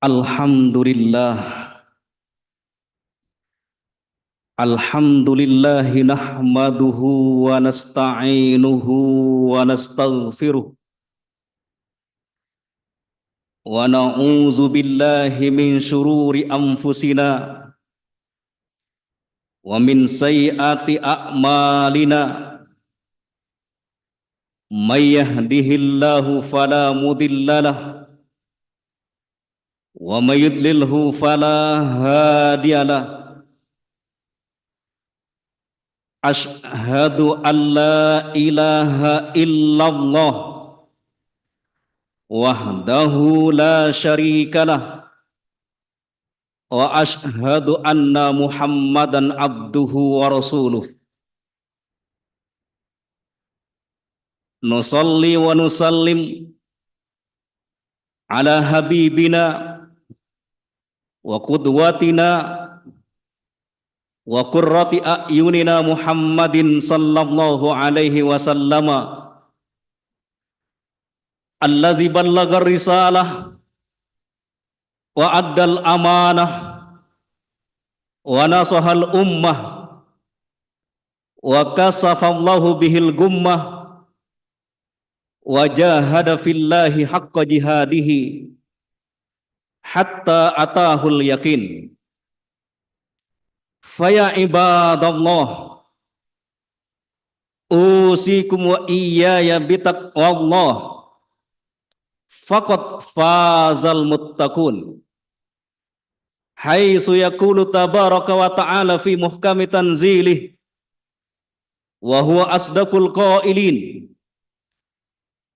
Alhamdulillah, Alhamdulillahi nahmaduhu wa nasta'inuhu wa nastaghfiruh wa na'udzu billahi min syururi anfusina wa min sayyiati a'malina. May yahdihillahu fala mudhillalah wa may yudlilhu fala hadiyalah. Asyhadu an la ilaha illallah wahdahu la syarikalah wa asyhadu anna Muhammadan abduhu wa rasuluh. Nusalli wa nusallim ala habibina wa qudwatina wa qurrati a'yunina Muhammadin sallallahu alaihi wasallama allazi ballagha risalah wa addal amanah wa nasahal ummah wa kasafallahu bihil gummah wa jahada fillahi haqqa jihadihi hatta atahul yakin. Faya ibadallah, usikum wa iyaya bitaqwallah, faqad fazal muttaqun. Haitsu yaqulu tabaraka wa ta'ala fi muhkami tanzilih wa huwa asdaqul qailin.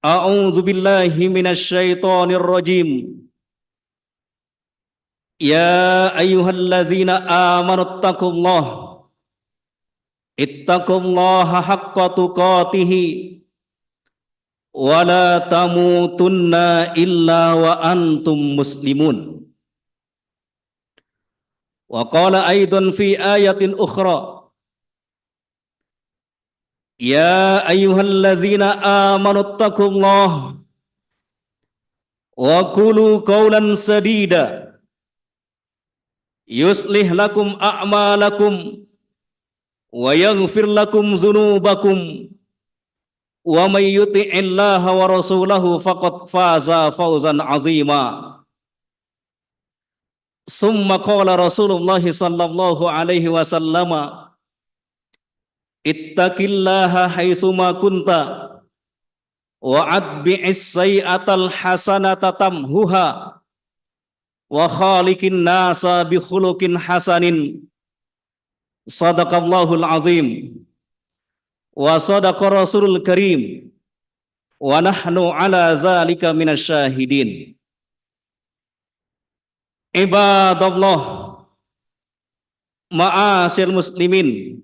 A'udzu billahi minasy syaithanir rajim. Ya ayyuhalladzina amanu ittaqullaha haqqa tuqatih wa la tamutunna illa wa antum muslimun. Wa qala aidan fi ayatin ukhra, ya ayyuhalladzina amanu ittaqullaha wa qulu qawlan sadida yuslih lakum a'malakum wa yaghfir lakum dzunubakum wa may yuti'illaha wa rasulahu faqad faza fawzan 'azima. Summa qala Rasulullah sallallahu alaihi wasallam, ittaqillaha haitsuma kunta wa atbi'is sayyi'atal hasanata tamhuha wa khaliqin nasa bi khuluqin hasanin. Sadaqallahul azim wa sadaqa rasulul karim wa nahnu ala zalika minasyahidin. Ibadallah, ma'asyil muslimin,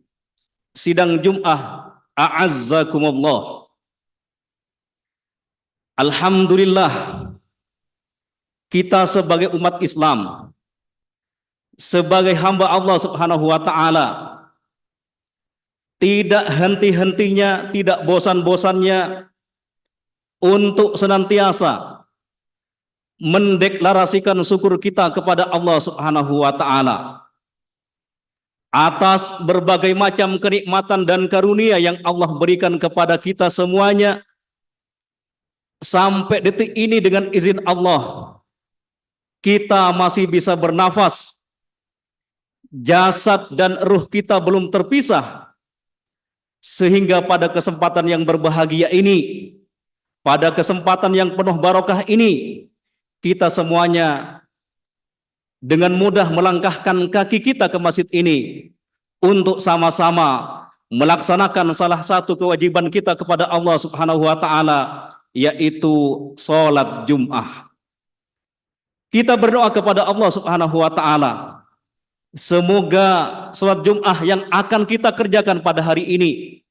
sidang Jum'ah a'azzakumullah. Alhamdulillah, kita sebagai umat Islam, sebagai hamba Allah Subhanahu wa ta'ala, tidak henti-hentinya, tidak bosan-bosannya untuk senantiasa mendeklarasikan syukur kita kepada Allah Subhanahu wa ta'ala atas berbagai macam kenikmatan dan karunia yang Allah berikan kepada kita semuanya. Sampai detik ini dengan izin Allah kita masih bisa bernafas, jasad dan ruh kita belum terpisah, sehingga pada kesempatan yang berbahagia ini, pada kesempatan yang penuh barokah ini, kita semuanya dengan mudah melangkahkan kaki kita ke masjid ini untuk sama-sama melaksanakan salah satu kewajiban kita kepada Allah Subhanahu wa ta'ala, yaitu sholat Jum'ah. Kita berdoa kepada Allah Subhanahu wa ta'ala, semoga sholat Jum'ah yang akan kita kerjakan pada hari ini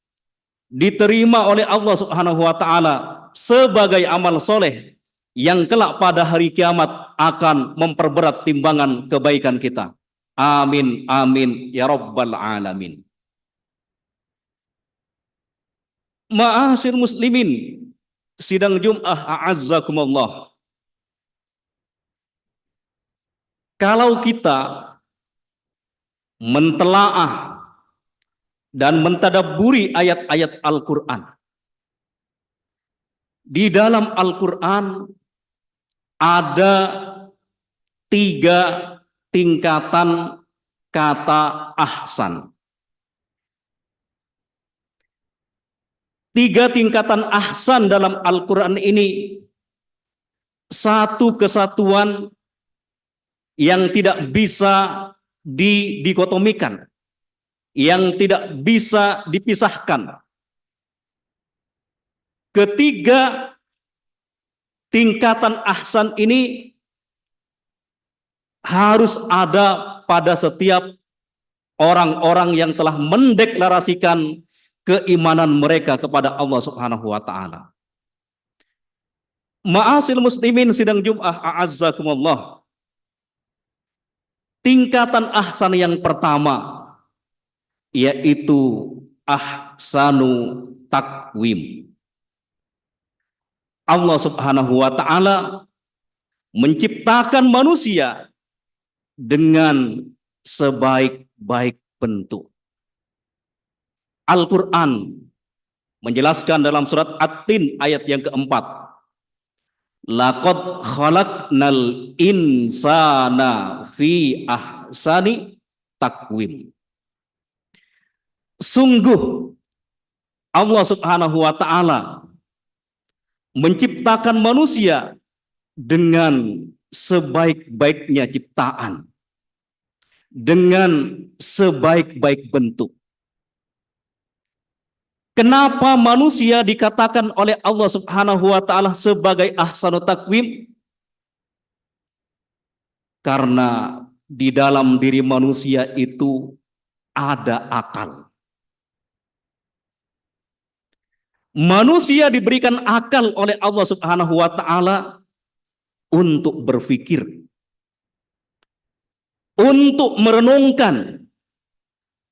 diterima oleh Allah Subhanahu wa ta'ala sebagai amal soleh yang kelak pada hari kiamat akan memperberat timbangan kebaikan kita. Amin, amin, ya rabbal alamin. Ma'asyir muslimin, sidang Jum'ah a'azzakumullah. Kalau kita mentelaah dan mentadabburi ayat-ayat Al-Quran, di dalam Al-Quran ada 3 tingkatan kata ahsan. 3 tingkatan ahsan dalam Al-Quran ini satu kesatuan yang tidak bisa didikotomikan, yang tidak bisa dipisahkan. Ketiga tingkatan ahsan ini harus ada pada setiap orang-orang yang telah mendeklarasikan keimanan mereka kepada Allah Subhanahu wa taala. Ma'asil muslimin sidang Jum'ah a'azzakumullah. Tingkatan ahsan yang pertama yaitu ahsanu takwim. Allah Subhanahu wa taala menciptakan manusia dengan sebaik-baik bentuk. Al-Quran menjelaskan dalam surat At-Tin ayat yang keempat, laqad khalaqnal insana fi ahsani takwim. Sungguh Allah Subhanahu wa taala menciptakan manusia dengan sebaik-baiknya ciptaan, dengan sebaik-baik bentuk. Kenapa manusia dikatakan oleh Allah Subhanahu wa taala sebagai ahsanut takwim? Karena di dalam diri manusia itu ada akal. Manusia diberikan akal oleh Allah Subhanahu wa taala untuk berpikir, untuk merenungkan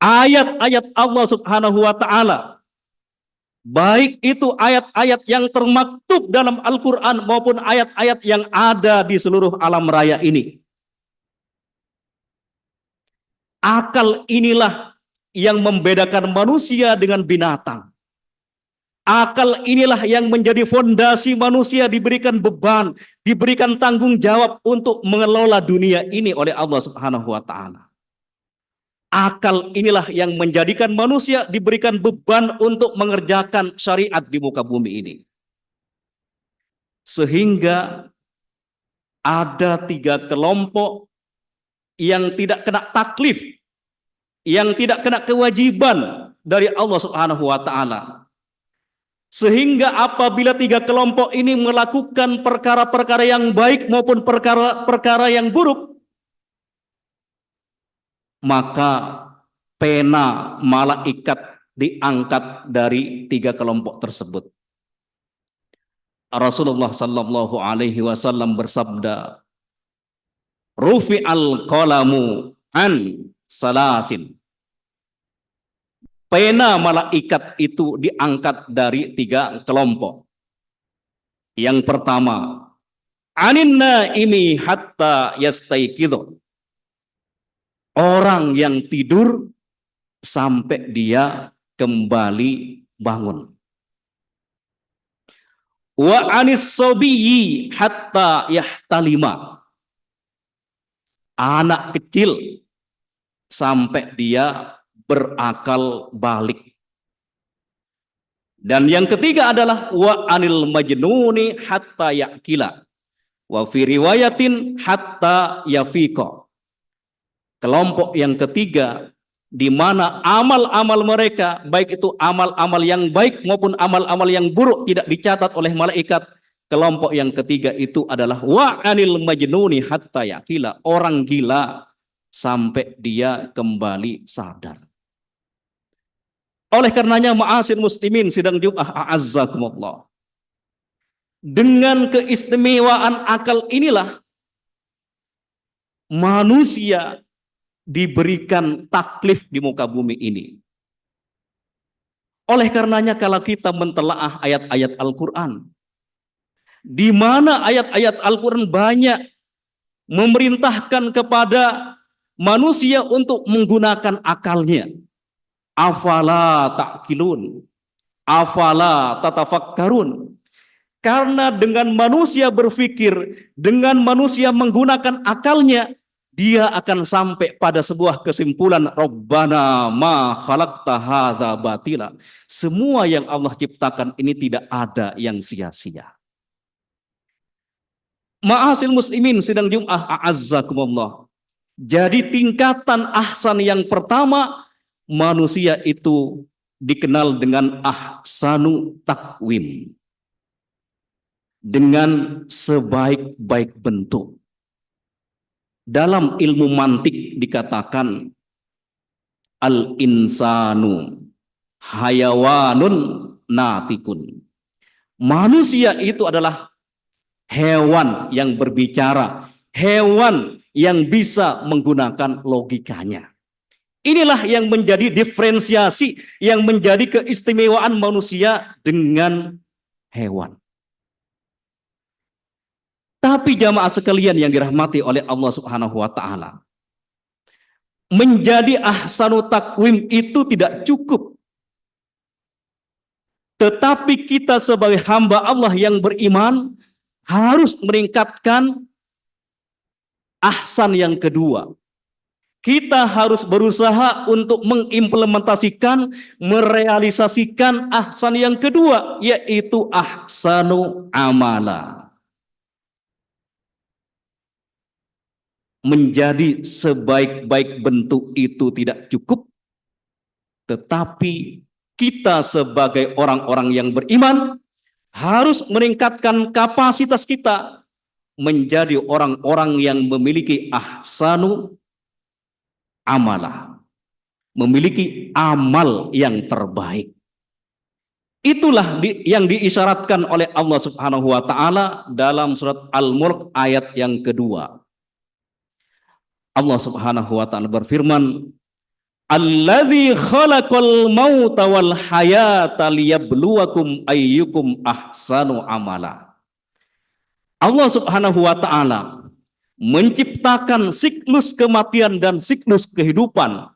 ayat-ayat Allah Subhanahu wa taala. Baik itu ayat-ayat yang termaktub dalam Al-Quran maupun ayat-ayat yang ada di seluruh alam raya ini. Akal inilah yang membedakan manusia dengan binatang. Akal inilah yang menjadi fondasi manusia diberikan beban, diberikan tanggung jawab untuk mengelola dunia ini oleh Allah Subhanahu wa taala. Akal inilah yang menjadikan manusia diberikan beban untuk mengerjakan syariat di muka bumi ini. Sehingga ada 3 kelompok yang tidak kena taklif, yang tidak kena kewajiban dari Allah Subhanahu wa taala. Sehingga apabila 3 kelompok ini melakukan perkara-perkara yang baik maupun perkara-perkara yang buruk, maka pena malaikat diangkat dari 3 kelompok tersebut. Rasulullah sallallahu alaihi wasallam bersabda, rufi'al qalamu an salasin. Pena malaikat itu diangkat dari 3 kelompok. Yang pertama, anin naimi hatta yastaiqidhu. Orang yang tidur sampai dia kembali bangun. Wa anis sobiyyi hatta yahtalima. Anak kecil sampai dia berakal balik. Dan yang ketiga adalah wa anil majnuni hatta yaqila. Wa fi riwayatin hatta yafiqa. Kelompok yang ketiga, di mana amal-amal mereka, baik itu amal-amal yang baik maupun amal-amal yang buruk tidak dicatat oleh malaikat. Kelompok yang ketiga itu adalah wa anil majnuni hatta yaqila. Orang gila sampai dia kembali sadar. Oleh karenanya ma'asir muslimin sidang Jum'ah a'azzakumullah. Dengan keistimewaan akal inilah manusia diberikan taklif di muka bumi ini. Oleh karenanya kalau kita mentelaah ayat-ayat Al-Quran, di mana ayat-ayat Al-Quran banyak memerintahkan kepada manusia untuk menggunakan akalnya. Afala ta'qilun, afala tatafakkarun. Karena dengan manusia berpikir, dengan manusia menggunakan akalnya, dia akan sampai pada sebuah kesimpulan, Rabbana ma khalaqta hadza batila. Semua yang Allah ciptakan ini tidak ada yang sia-sia. Ma'asil muslimin sidang Jum'ah a'azzakumullah. Jadi tingkatan ahsan yang pertama, manusia itu dikenal dengan ahsanu takwim, dengan sebaik-baik bentuk. Dalam ilmu mantik dikatakan al-insanu hayawanun natikun. Manusia itu adalah hewan yang berbicara, hewan yang bisa menggunakan logikanya. Inilah yang menjadi diferensiasi, yang menjadi keistimewaan manusia dengan hewan. Tapi jamaah sekalian yang dirahmati oleh Allah Subhanahu wa taala, menjadi ahsanu takwim itu tidak cukup. Tetapi kita sebagai hamba Allah yang beriman harus meningkatkan ahsan yang kedua. Kita harus berusaha untuk mengimplementasikan, merealisasikan ahsan yang kedua, yaitu ahsanu amala. Menjadi sebaik-baik bentuk itu tidak cukup, tetapi kita sebagai orang-orang yang beriman harus meningkatkan kapasitas kita menjadi orang-orang yang memiliki ahsanu amalah, memiliki amal yang terbaik. Itulah yang diisyaratkan oleh Allah Subhanahu wa taala dalam surat Al-Mulk ayat yang kedua. Allah Subhanahu wa taala berfirman, "Allazi khalaqal mauta wal hayata liyabluwakum ayyukum ahsanu amala." Allah Subhanahu wa taala menciptakan siklus kematian dan siklus kehidupan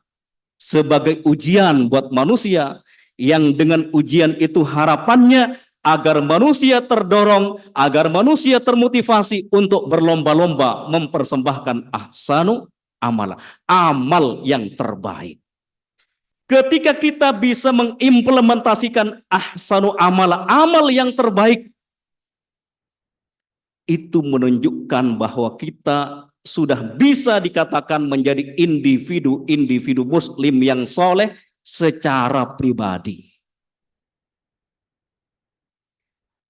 sebagai ujian buat manusia, yang dengan ujian itu harapannya agar manusia terdorong, agar manusia termotivasi untuk berlomba-lomba mempersembahkan ahsanu amala, amal yang terbaik. Ketika kita bisa mengimplementasikan ahsanu amala, amal yang terbaik, itu menunjukkan bahwa kita sudah bisa dikatakan menjadi individu muslim yang soleh secara pribadi.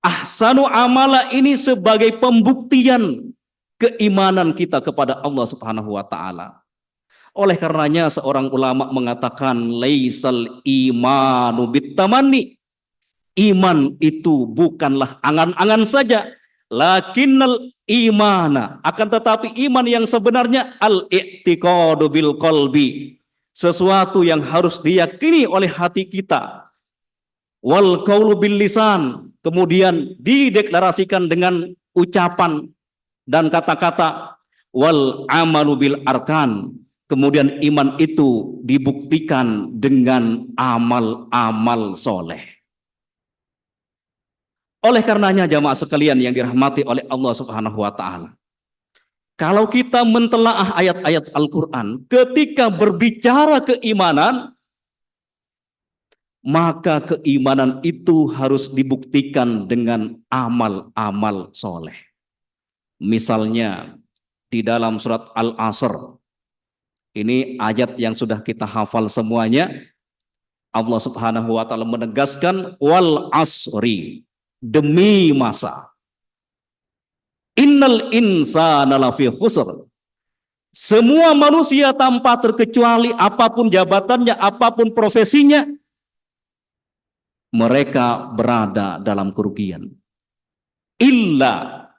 Ahsanu amala ini sebagai pembuktian keimanan kita kepada Allah Subhanahu wa taala. Oleh karenanya seorang ulama mengatakan laisal imanu bittamanni. Iman itu bukanlah angan-angan saja, lakinnal imana, akan tetapi iman yang sebenarnya al-i'tiqadu bil qalbi, sesuatu yang harus diyakini oleh hati kita. Wal qaulu bil lisan, kemudian dideklarasikan dengan ucapan dan kata-kata. Wal amalu bil arkan, kemudian iman itu dibuktikan dengan amal-amal soleh. Oleh karenanya jamaah sekalian yang dirahmati oleh Allah Subhanahu wa taala, kalau kita mentelaah ayat-ayat Al-Qur'an ketika berbicara keimanan, maka keimanan itu harus dibuktikan dengan amal-amal soleh. Misalnya di dalam surat Al-Asr, ini ayat yang sudah kita hafal semuanya, Allah Subhanahu wa taala menegaskan wal asri, demi masa. Innal insana lafi khusr. Semua manusia tanpa terkecuali, apapun jabatannya, apapun profesinya, mereka berada dalam kerugian. Illa,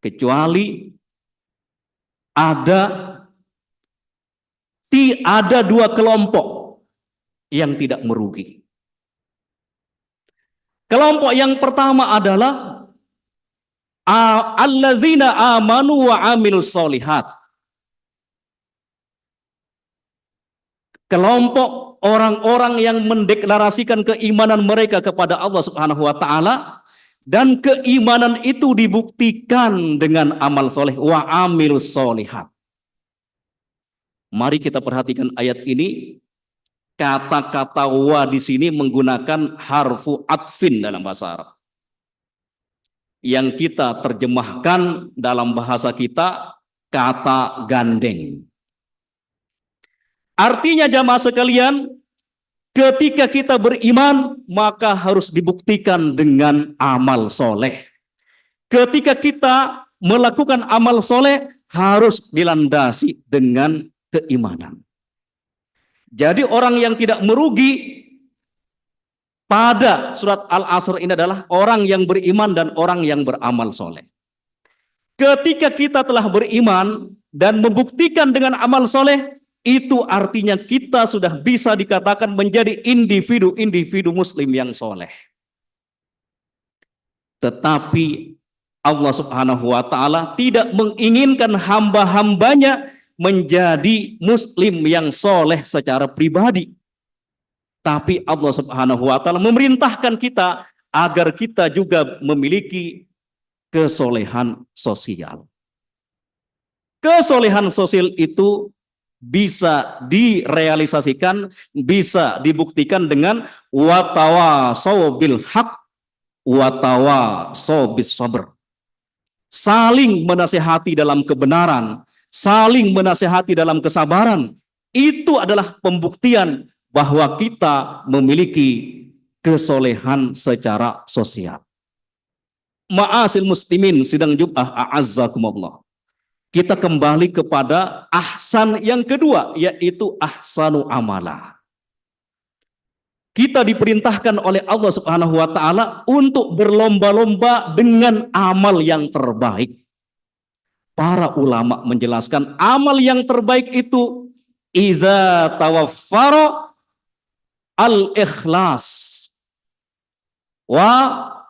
kecuali ada dua kelompok yang tidak merugi. Kelompok yang pertama adalah allazina amanu wa amilus solihat. Kelompok orang-orang yang mendeklarasikan keimanan mereka kepada Allah Subhanahu wa taala, dan keimanan itu dibuktikan dengan amal soleh, wa amilus solihat. Mari kita perhatikan ayat ini. Kata-kata wa di sini menggunakan harfu atfin dalam bahasa Arab, yang kita terjemahkan dalam bahasa kita kata gandeng. Artinya jamaah sekalian, ketika kita beriman maka harus dibuktikan dengan amal soleh. Ketika kita melakukan amal soleh harus dilandasi dengan keimanan. Jadi orang yang tidak merugi pada surat Al-Asr ini adalah orang yang beriman dan orang yang beramal soleh. Ketika kita telah beriman dan membuktikan dengan amal soleh, itu artinya kita sudah bisa dikatakan menjadi individu muslim yang soleh. Tetapi Allah Subhanahu wa taala tidak menginginkan hamba-hambanya menjadi muslim yang soleh secara pribadi. Tapi Allah Subhanahu wa taala memerintahkan kita agar kita juga memiliki kesolehan sosial. Kesolehan sosial itu bisa direalisasikan, bisa dibuktikan dengan watawasau bil haq watawasau bis sabr. Saling menasihati dalam kebenaran, saling menasihati dalam kesabaran. Itu adalah pembuktian bahwa kita memiliki kesolehan secara sosial. Ma'asil muslimin sidang Jum'ah a'azzakumullah. Kita kembali kepada ahsan yang kedua, yaitu ahsanu amala. Kita diperintahkan oleh Allah Subhanahu wa taala untuk berlomba-lomba dengan amal yang terbaik. Para ulama menjelaskan amal yang terbaik itu iza tawaffara al-ikhlas wa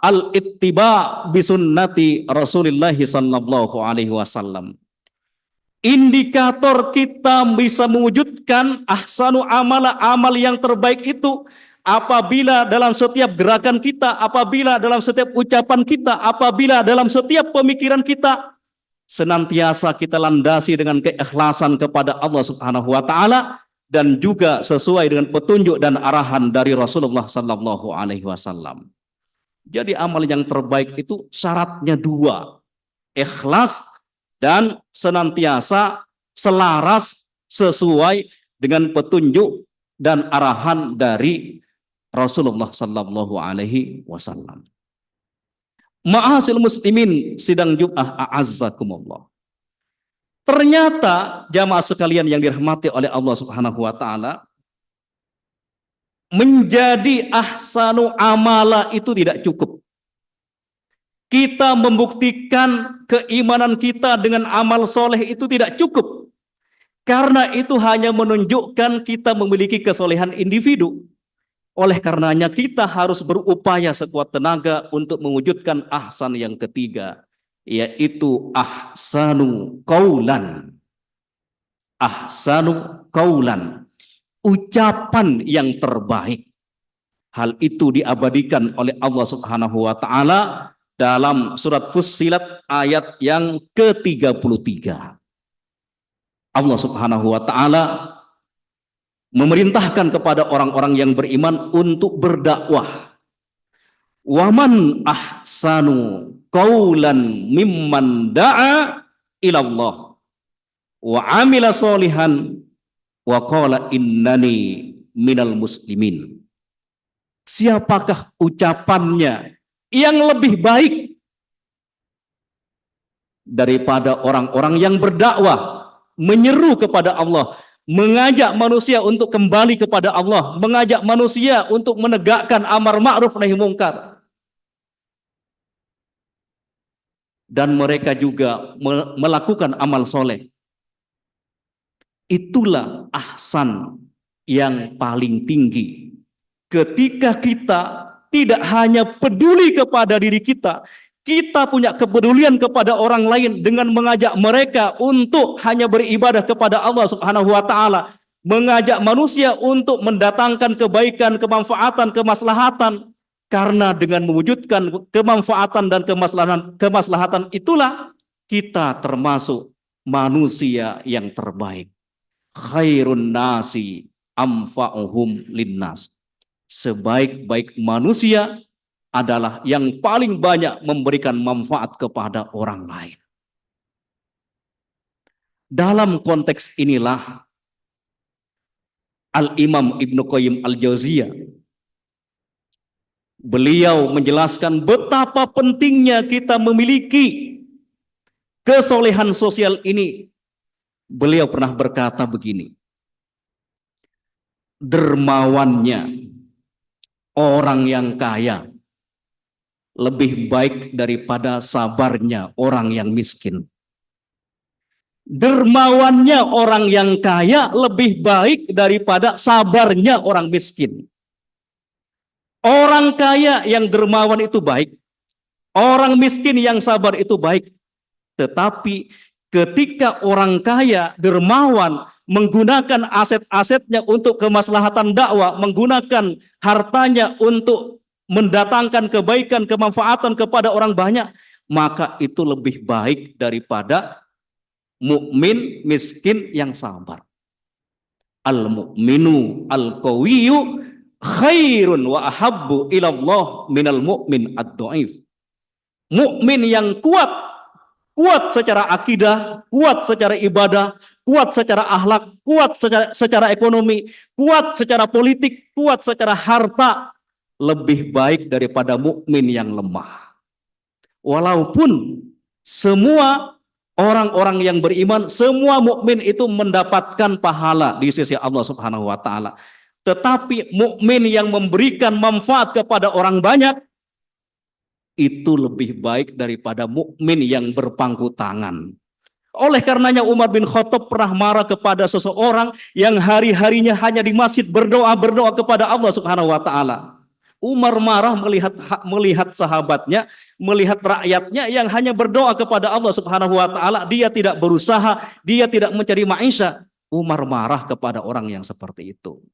al-ittiba bisunnati Rasulullah sallallahu alaihi wasallam. Indikator kita bisa mewujudkan ahsanu amala, amal yang terbaik itu apabila dalam setiap gerakan kita, apabila dalam setiap ucapan kita, apabila dalam setiap pemikiran kita senantiasa kita landasi dengan keikhlasan kepada Allah Subhanahu wa taala dan juga sesuai dengan petunjuk dan arahan dari Rasulullah sallallahu alaihi wasallam. Jadi amal yang terbaik itu syaratnya dua, ikhlas dan senantiasa selaras sesuai dengan petunjuk dan arahan dari Rasulullah sallallahu alaihi wasallam. Ma'asil muslimin sidang Jum'ah a'azzakumullah. Ternyata jamaah sekalian yang dirahmati oleh Allah Subhanahu wa taala, menjadi ahsanu amala itu tidak cukup. Kita membuktikan keimanan kita dengan amal soleh itu tidak cukup. Karena itu hanya menunjukkan kita memiliki kesolehan individu. Oleh karenanya kita harus berupaya sekuat tenaga untuk mewujudkan ahsan yang ketiga, yaitu ahsanu qaulan. Ahsanu qaulan, ucapan yang terbaik. Hal itu diabadikan oleh Allah Subhanahu wa taala dalam surat Fussilat ayat yang ke-33. Allah Subhanahu wa taala memerintahkan kepada orang-orang yang beriman untuk berdakwah. Waman ahsanu qaulan mimman da'a ilallah wa amila solihan wa qala innani minal muslimin. Siapakah ucapannya yang lebih baik daripada orang-orang yang berdakwah, menyeru kepada Allah, mengajak manusia untuk kembali kepada Allah, mengajak manusia untuk menegakkan amar ma'ruf nahi mungkar. Dan mereka juga melakukan amal soleh. Itulah ahsan yang paling tinggi. Ketika kita tidak hanya peduli kepada diri kita, Kita punya kepedulian kepada orang lain dengan mengajak mereka untuk hanya beribadah kepada Allah Subhanahu wa taala, mengajak manusia untuk mendatangkan kebaikan, kemanfaatan, kemaslahatan. Karena dengan mewujudkan kemanfaatan dan kemaslahatan itulah kita termasuk manusia yang terbaik. Khairun nasi amfa'uhum linnas. Sebaik-baik manusia adalah yang paling banyak memberikan manfaat kepada orang lain. Dalam konteks inilah Al-Imam Ibnu Qayyim Al-Jauziyah, beliau menjelaskan betapa pentingnya kita memiliki kesolehan sosial ini. Beliau pernah berkata begini, dermawannya orang yang kaya lebih baik daripada sabarnya orang yang miskin. Dermawannya orang yang kaya lebih baik daripada sabarnya orang miskin. Orang kaya yang dermawan itu baik, orang miskin yang sabar itu baik. Tetapi ketika orang kaya dermawan menggunakan aset-asetnya untuk kemaslahatan dakwah, menggunakan hartanya untuk mendatangkan kebaikan, kemanfaatan kepada orang banyak, maka itu lebih baik daripada mukmin miskin yang sabar. Al-mu'minu al-qawiyyu khairun wa ahabbu ilallah minal mu'min ad-dhaif. Mukmin yang kuat secara akidah, kuat secara ibadah, kuat secara akhlak, kuat secara ekonomi, kuat secara politik, kuat secara harta, lebih baik daripada mukmin yang lemah. Walaupun semua orang-orang yang beriman, semua mukmin itu mendapatkan pahala di sisi Allah Subhanahu wa taala. Tetapi mukmin yang memberikan manfaat kepada orang banyak itu lebih baik daripada mukmin yang berpangku tangan. Oleh karenanya Umar bin Khattab pernah marah kepada seseorang yang hari-harinya hanya di masjid berdoa kepada Allah Subhanahu wa taala. Umar marah melihat sahabatnya, melihat rakyatnya yang hanya berdoa kepada Allah Subhanahu wa taala, dia tidak berusaha, dia tidak mencari maisha. Umar marah kepada orang yang seperti itu.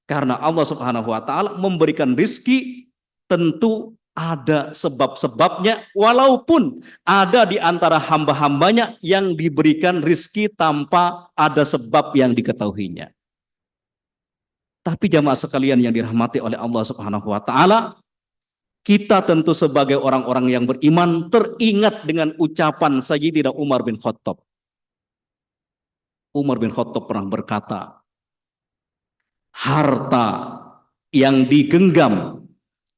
Karena Allah Subhanahu wa taala memberikan rizki tentu ada sebab-sebabnya, walaupun ada di antara hamba-hambanya yang diberikan rizki tanpa ada sebab yang diketahuinya. Tapi jamaah sekalian yang dirahmati oleh Allah Subhanahu wa taala, kita tentu sebagai orang-orang yang beriman teringat dengan ucapan Sayyidina Umar bin Khattab. Umar bin Khattab pernah berkata, harta yang digenggam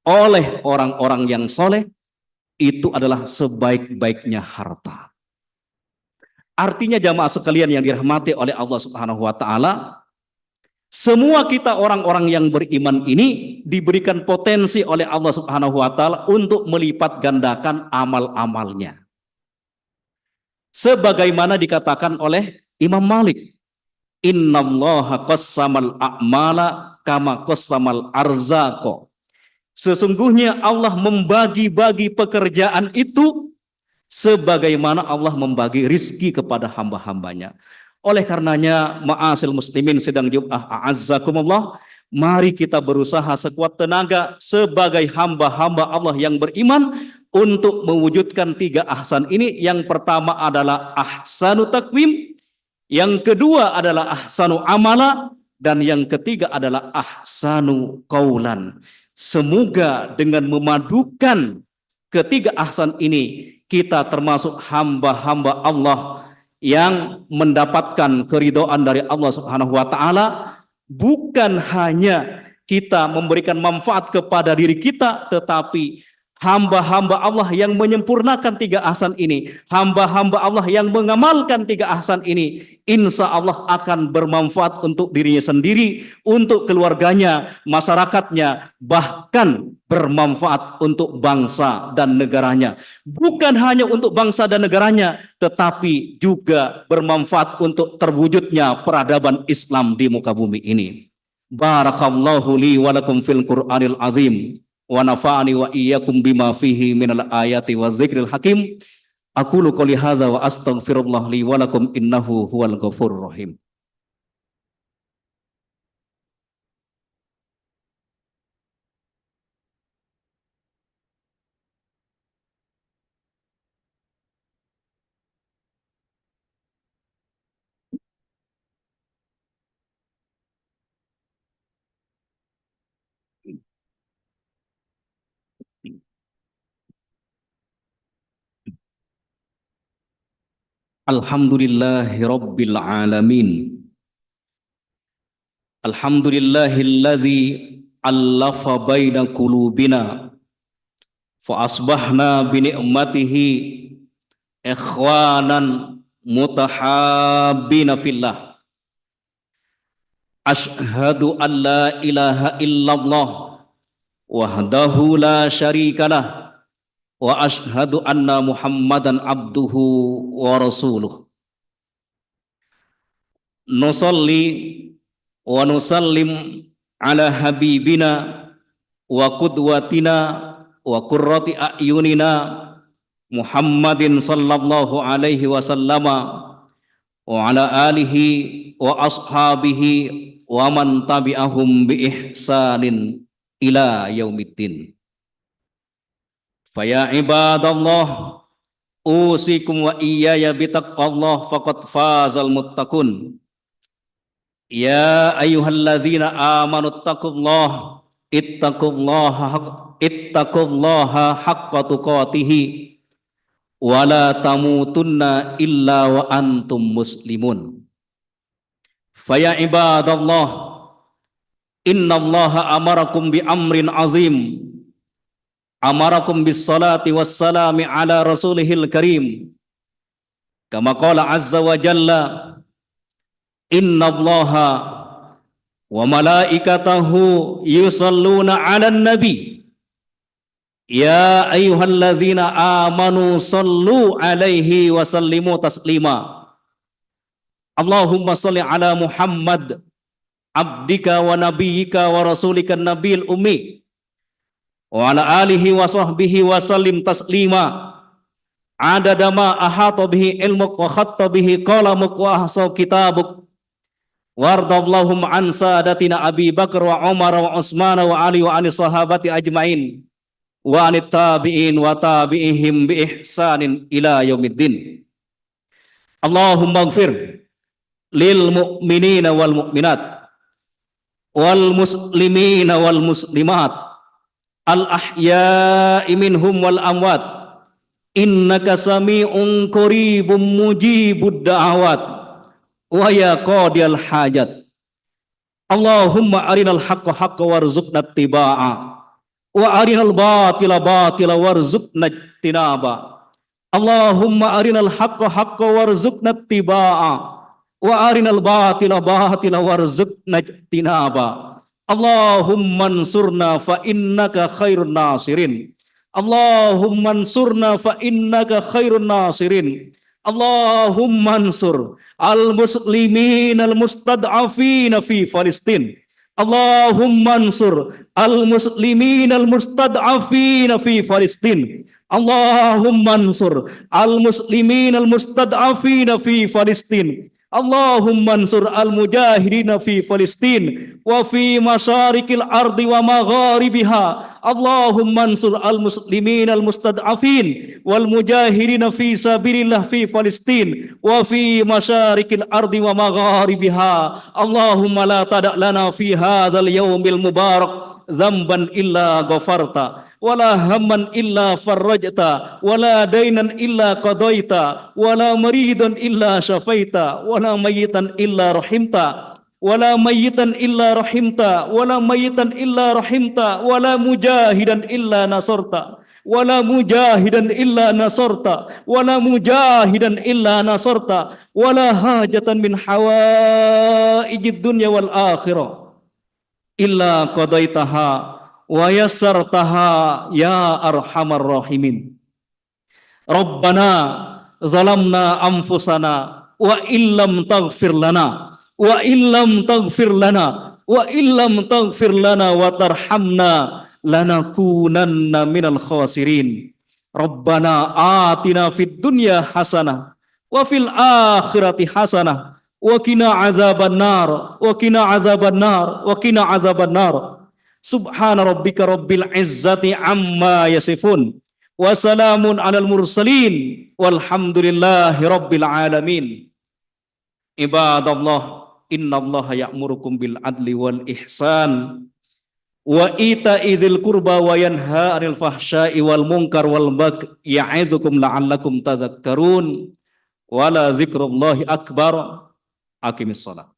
oleh orang-orang yang soleh itu adalah sebaik-baiknya harta. Artinya jamaah sekalian yang dirahmati oleh Allah Subhanahu wa taala, semua kita orang-orang yang beriman ini diberikan potensi oleh Allah Subhanahu wa taala untuk melipat gandakan amal-amalnya. Sebagaimana dikatakan oleh Imam Malik, innallaha qassamal a'mala kama qassamal arzaqa. Sesungguhnya Allah membagi-bagi pekerjaan itu sebagaimana Allah membagi rizki kepada hamba-hambanya. Oleh karenanya, ma'asil muslimin sedang jum'ah a'azzakumullah, mari kita berusaha sekuat tenaga sebagai hamba-hamba Allah yang beriman untuk mewujudkan 3 ahsan ini. Yang pertama adalah ahsanu takwim, yang kedua adalah ahsanu amala, dan yang ketiga adalah ahsanu qaulan. Semoga dengan memadukan ketiga ahsan ini, kita termasuk hamba-hamba Allah yang mendapatkan keridhaan dari Allah Subhanahu wa taala. Bukan hanya kita memberikan manfaat kepada diri kita, tetapi hamba-hamba Allah yang menyempurnakan 3 ahsan ini, hamba-hamba Allah yang mengamalkan 3 ahsan ini, insya Allah akan bermanfaat untuk dirinya sendiri, untuk keluarganya, masyarakatnya, bahkan bermanfaat untuk bangsa dan negaranya. Bukan hanya untuk bangsa dan negaranya, tetapi juga bermanfaat untuk terwujudnya peradaban Islam di muka bumi ini. Barakallahu li wa lakum fil Qur'anil azim. wa nafa'ani wa iyyakum bima fihi minal ayati wa dzikril hakim. Aqulu qouli hadza wa astaghfirullah li wa lakum innahu huwal ghafurur rahim. Alhamdulillahi rabbil alamin. Alhamdulillahilladzi allafa baina qulubina fa asbahna bi ni'matihi ikhwanan mutahabbina fillah. Ashhadu an la ilaha illallah wahdahu la syarikalah wa ashhadu anna Muhammadan abduhu wa rasuluh. Nusalli wa nusallim ala habibina wa qudwatina wa qurrati a'yunina Muhammadin sallallahu alaihi wasallama wa ala alihi wa ashabihi wa man tabi'ahum bi ihsanin ila yaumiddin. Faya ibadallah usikum wa iyaya bitaqwallah faqad fazal muttaqun. Ya ayyuhalladzina amanu ittaqullaha haqqa tuqatih wa la tamutunna illa wa antum muslimun. Faya ibadallah innallaha amarakum bi amrin azim. Amarakum bis salati was salami ala rasulihil karim. Kama qala azza wa jalla, innallaha wa malaikatahu yusalluna 'alan nabi. Ya ayyuhalladzina amanu sallu 'alaihi wa sallimu taslima. Allahumma shalli 'ala Muhammad abdika wa nabiyyika wa rasulika nabiyil ummi wa ala alihi wa sahbihi wa sallim taslima adada ma ahata bihi ilmuk wa khatta bihi qalamuk wa ahsa kitabuk wardallahum an sadatina Abi Bakar wa Umar wa Utsman wa Ali wa ani sahabati ajmain wa anit tabi'in wa tabi'ihim bi ihsanin ila yaumiddin. Allahumma ighfir lil mu'minina wal mu'minat wal muslimina wal muslimat al-ahya'i minhum wal amwat innaka sami'un qaribun mujibud da'awat wa ya qadiyal hajat. Allahumma arinal haqqa haqqa warzuqna ittiba'a wa arinal batila batila warzuqna ijtinaba. Allahumma arinal haqqa haqqa warzuqna ittiba'a wa arinal batila batila warzuqna ijtinaba. Allahumma ansurna fa innaka khairun nasirin. Allahumma ansurna fa innaka khairun nasirin. Allahumma ansur al-muslimin al-mustad'afin fi Palestin. Allahumma ansur al-muslimin al-mustad'afin fi Palestin. Allahumma ansur al-muslimin al-mustad'afin fi Palestin. Allahumma ansur al-mujahidina fi Palestin wa fi masyarikil ardi wa magharibiha. Allahumma ansur al-muslimin al-mustad'afin wal mujahidina fi sabilillah fi Palestin wa fi masyarikil ardi wa magharibiha. Allahumma la tada' lana fi hadzal yaumil mubarak zamban illa ghafarta wala hamman illa farajta wala dainan illa qadaita wala maridan illa syafaita wala mayitan illa rahimta wala mayitan illa rahimta wala mayitan illa rahimta wala mujahidan illa nasarta wala mujahidan illa nasarta wala mujahidan illa nasarta wala hajatan min hawaijid dunya wal akhirah illa qadaitaha wa yassartaha ya arhamar rahimin. Rabbana zalamna anfusana wa illam taghfir lana wa illam taghfir lana wa illam taghfir lana wa tarhamna lanakunanna minal khasirin. Rabbana atina fid dunya hasanah wa fil akhirati hasanah wa qina azabannar wa qina azabannar wa qina azabannar. Subhana rabbika rabbil izzati amma yasifun wa salamun alal mursalin walhamdulillahi rabbil alamin. Ibadallah, innallaha ya'murukum bil adli wal ihsan wa ita'i dzil qurba wa yanha 'anil fahsya'i wal munkar wal baghi ya'izukum la'allakum tadhakkarun. Wala dzikrullahi akbar. Aqimis shalah.